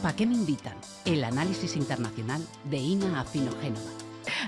¿Pa' qué me invitan? El análisis internacional de Ina Afino-Génova.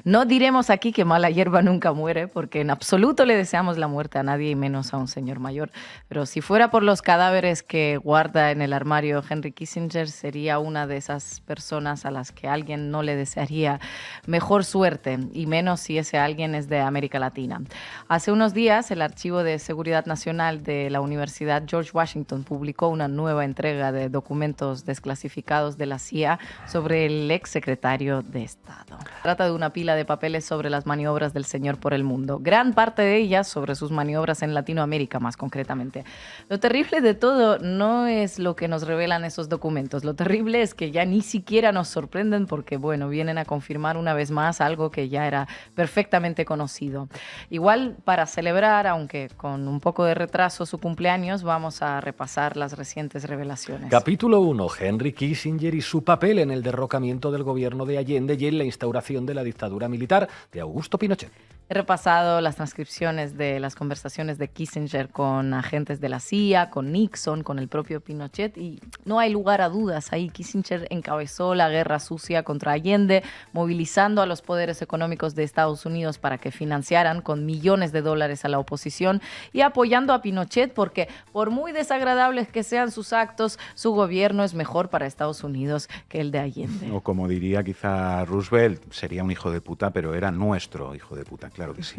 No diremos aquí que mala hierba nunca muere, porque en absoluto le deseamos la muerte a nadie y menos a un señor mayor. Pero si fuera por los cadáveres que guarda en el armario Henry Kissinger, sería una de esas personas a las que alguien no le desearía mejor suerte, y menos si ese alguien es de América Latina. Hace unos días, el Archivo de Seguridad Nacional de la Universidad George Washington publicó una nueva entrega de documentos desclasificados de la CIA sobre el exsecretario de Estado. Trata de una pila de papeles sobre las maniobras del señor por el mundo, gran parte de ellas sobre sus maniobras en Latinoamérica más concretamente. Lo terrible de todo no es lo que nos revelan esos documentos, lo terrible es que ya ni siquiera nos sorprenden porque, bueno, vienen a confirmar una vez más algo que ya era perfectamente conocido. Igual, para celebrar, aunque con un poco de retraso, su cumpleaños, vamos a repasar las recientes revelaciones. Capítulo 1. Henry Kissinger y su papel en el derrocamiento del gobierno de Allende y en la instauración de la dictadura militar de Augusto Pinochet. He repasado las transcripciones de las conversaciones de Kissinger con agentes de la CIA, con Nixon, con el propio Pinochet, y no hay lugar a dudas. Ahí Kissinger encabezó la guerra sucia contra Allende, movilizando a los poderes económicos de Estados Unidos para que financiaran con millones de dólares a la oposición y apoyando a Pinochet porque, por muy desagradables que sean sus actos, su gobierno es mejor para Estados Unidos que el de Allende. O como diría quizá Roosevelt, sería un hijo de puta, pero era nuestro hijo de puta. Claro que sí.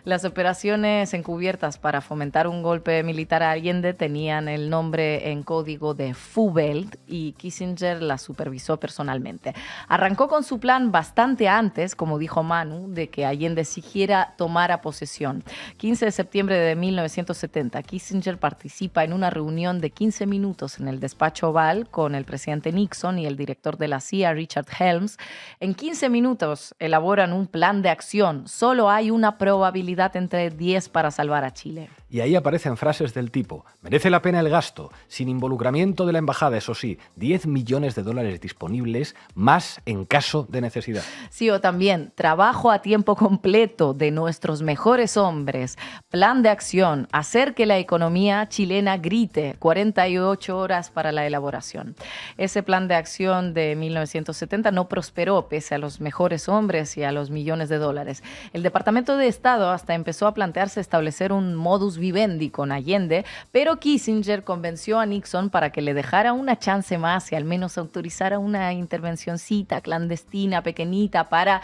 Las operaciones encubiertas para fomentar un golpe militar a Allende tenían el nombre en código de Fubelt y Kissinger las supervisó personalmente. Arrancó con su plan bastante antes, como dijo Manu, de que Allende siquiera tomara posesión. 15 de septiembre de 1970, Kissinger participa en una reunión de 15 minutos en el despacho Oval con el presidente Nixon y el director de la CIA, Richard Helms. En 15 minutos elaboran un plan de acción. Solo hay una probabilidad entre 10 para salvar a Chile. Y ahí aparecen frases del tipo: merece la pena el gasto, sin involucramiento de la embajada, eso sí, 10 millones de dólares disponibles, más en caso de necesidad. Sí, o también, trabajo a tiempo completo de nuestros mejores hombres, plan de acción, hacer que la economía chilena grite, 48 horas para la elaboración. Ese plan de acción de 1970 no prosperó pese a los mejores hombres y a los millones de dólares. El Departamento de Estado hasta empezó a plantearse establecer un modus vivendi con Allende, pero Kissinger convenció a Nixon para que le dejara una chance más y al menos autorizara una intervencioncita clandestina, pequeñita, para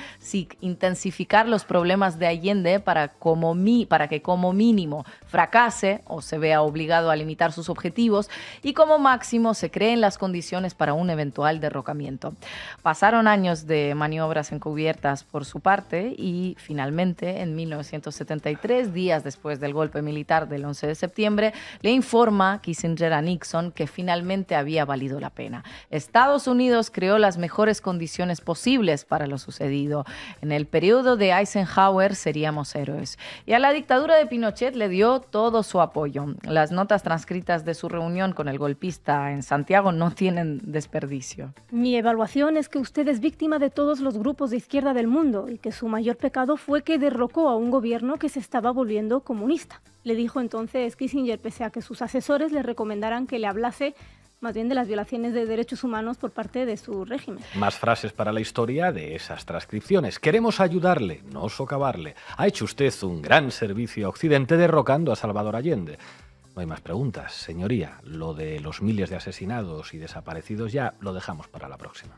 intensificar los problemas de Allende para que como mínimo fracase o se vea obligado a limitar sus objetivos y como máximo se creen las condiciones para un eventual derrocamiento. Pasaron años de maniobras encubiertas por su parte y finalmente, en 1973, días después del golpe militar del 11 de septiembre, le informa Kissinger a Nixon que finalmente había valido la pena. Estados Unidos creó las mejores condiciones posibles para lo sucedido. En el periodo de Eisenhower seríamos héroes. Y a la dictadura de Pinochet le dio todo su apoyo. Las notas transcritas de su reunión con el golpista en Santiago no tienen desperdicio. Mi evaluación es que usted es víctima de todos los grupos de izquierda del mundo y que su mayor pecado fue que derrocó a un gobierno que se estaba volviendo comunista. Le dijo entonces Kissinger, pese a que sus asesores le recomendaran que le hablase más bien de las violaciones de derechos humanos por parte de su régimen. Más frases para la historia de esas transcripciones. Queremos ayudarle, no socavarle. Ha hecho usted un gran servicio a Occidente derrocando a Salvador Allende. No hay más preguntas, señoría. Lo de los miles de asesinados y desaparecidos ya lo dejamos para la próxima.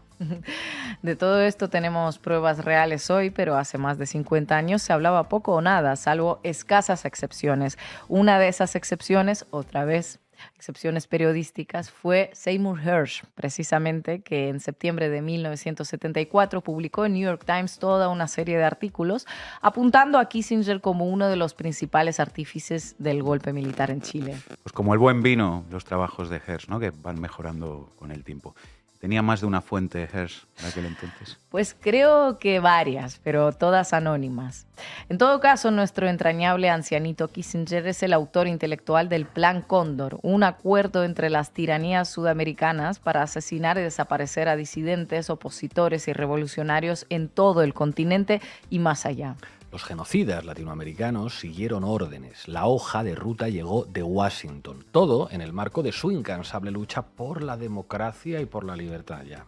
De todo esto tenemos pruebas reales hoy, pero hace más de 50 años se hablaba poco o nada, salvo escasas excepciones. Una de esas excepciones, otra vez, excepciones periodísticas, fue Seymour Hersh, precisamente, que en septiembre de 1974 publicó en New York Times toda una serie de artículos apuntando a Kissinger como uno de los principales artífices del golpe militar en Chile. Pues como el buen vino, los trabajos de Hersh, ¿no?, que van mejorando con el tiempo. ¿Tenía más de una fuente Hersh en aquel entonces? Pues creo que varias, pero todas anónimas. En todo caso, nuestro entrañable ancianito Kissinger es el autor intelectual del Plan Cóndor, un acuerdo entre las tiranías sudamericanas para asesinar y desaparecer a disidentes, opositores y revolucionarios en todo el continente y más allá. Los genocidas latinoamericanos siguieron órdenes. La hoja de ruta llegó de Washington. Todo en el marco de su incansable lucha por la democracia y por la libertad ya.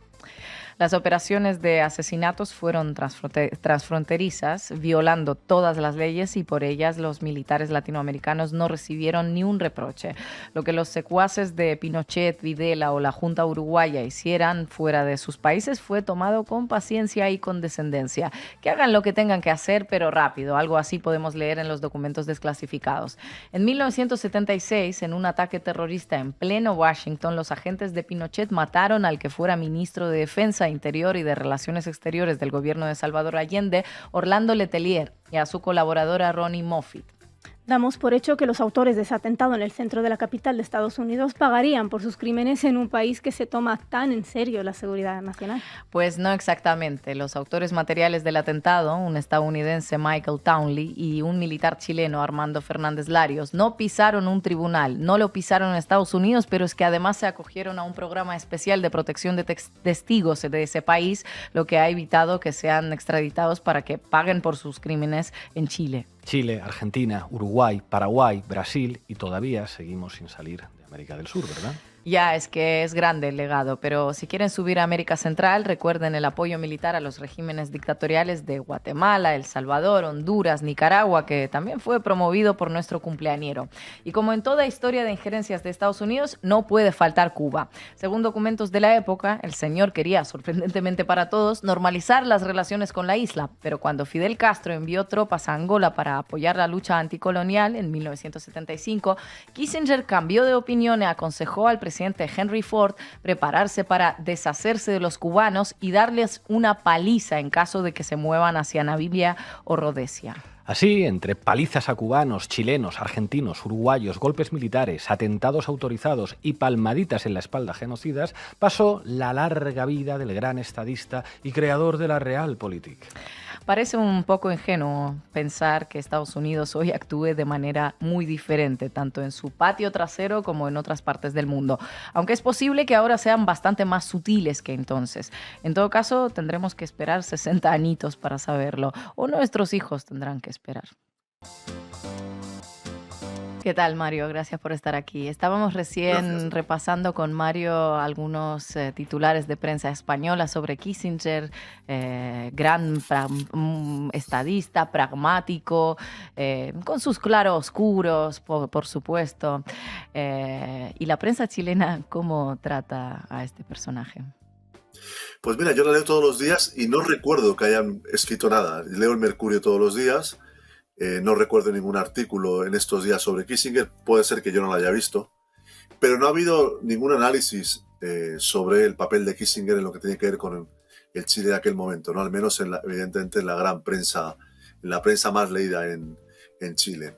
Las operaciones de asesinatos fueron transfronterizas, violando todas las leyes y por ellas los militares latinoamericanos no recibieron ni un reproche. Lo que los secuaces de Pinochet, Videla o la Junta Uruguaya hicieran fuera de sus países fue tomado con paciencia y condescendencia. Que hagan lo que tengan que hacer, pero rápido. Algo así podemos leer en los documentos desclasificados. En 1976, en un ataque terrorista en pleno Washington, los agentes de Pinochet mataron al que fuera ministro de Defensa Interior y de Relaciones Exteriores del gobierno de Salvador Allende, Orlando Letelier, y a su colaboradora Ronnie Moffitt. Damos por hecho que los autores de ese atentado en el centro de la capital de Estados Unidos pagarían por sus crímenes en un país que se toma tan en serio la seguridad nacional. Pues no exactamente. Los autores materiales del atentado, un estadounidense Michael Townley y un militar chileno Armando Fernández Larios, no pisaron un tribunal, no lo pisaron en Estados Unidos, pero es que además se acogieron a un programa especial de protección de testigos de ese país, lo que ha evitado que sean extraditados para que paguen por sus crímenes en Chile. Chile, Argentina, Uruguay, Paraguay, Brasil y todavía seguimos sin salir de América del Sur, ¿verdad? Ya, es que es grande el legado, pero si quieren subir a América Central, recuerden el apoyo militar a los regímenes dictatoriales de Guatemala, El Salvador, Honduras, Nicaragua, que también fue promovido por nuestro cumpleañero. Y como en toda historia de injerencias de Estados Unidos, no puede faltar Cuba. Según documentos de la época, el señor quería, sorprendentemente para todos, normalizar las relaciones con la isla, pero cuando Fidel Castro envió tropas a Angola para apoyar la lucha anticolonial en 1975, Kissinger cambió de opinión y aconsejó al presidente Henry Ford prepararse para deshacerse de los cubanos y darles una paliza en caso de que se muevan hacia Namibia o Rodesia. Así, entre palizas a cubanos, chilenos, argentinos, uruguayos, golpes militares, atentados autorizados y palmaditas en la espalda genocidas, pasó la larga vida del gran estadista y creador de la Realpolitik. Parece un poco ingenuo pensar que Estados Unidos hoy actúe de manera muy diferente, tanto en su patio trasero como en otras partes del mundo, aunque es posible que ahora sean bastante más sutiles que entonces. En todo caso, tendremos que esperar 60 añitos para saberlo, o nuestros hijos tendrán que esperar. ¿Qué tal, Mario? Gracias por estar aquí. Estábamos recién repasando con Mario algunos titulares de prensa española sobre Kissinger, gran estadista, pragmático, con sus claroscuros, por supuesto. ¿Y la prensa chilena cómo trata a este personaje? Pues mira, yo la leo todos los días y no recuerdo que hayan escrito nada. Leo el Mercurio todos los días. No recuerdo ningún artículo en estos días sobre Kissinger, puede ser que yo no lo haya visto, pero no ha habido ningún análisis sobre el papel de Kissinger en lo que tiene que ver con el Chile de aquel momento, ¿no? Al menos evidentemente en la gran prensa, en la prensa más leída en Chile.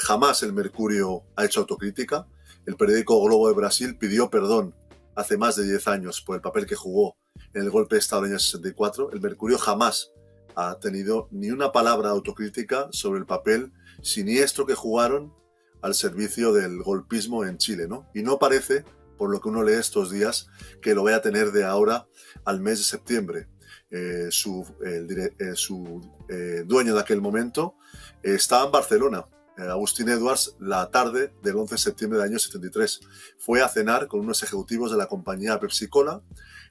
Jamás el Mercurio ha hecho autocrítica. El periódico Globo de Brasil pidió perdón hace más de 10 años por el papel que jugó en el golpe de Estado del año 64. El Mercurio jamás ha tenido ni una palabra autocrítica sobre el papel siniestro que jugaron al servicio del golpismo en Chile, ¿no? Y no parece, por lo que uno lee estos días, que lo vaya a tener de ahora al mes de septiembre. Su dueño de aquel momento estaba en Barcelona. Agustín Edwards, la tarde del 11 de septiembre del año 73. Fue a cenar con unos ejecutivos de la compañía Pepsi-Cola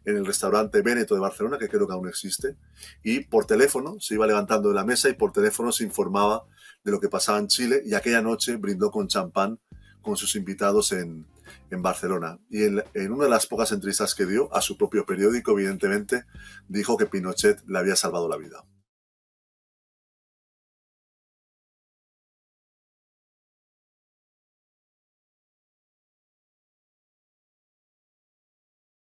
en el restaurante Véneto de Barcelona, que creo que aún existe, y por teléfono se iba levantando de la mesa y por teléfono se informaba de lo que pasaba en Chile, y aquella noche brindó con champán con sus invitados en Barcelona. Y en una de las pocas entrevistas que dio a su propio periódico, evidentemente, dijo que Pinochet le había salvado la vida.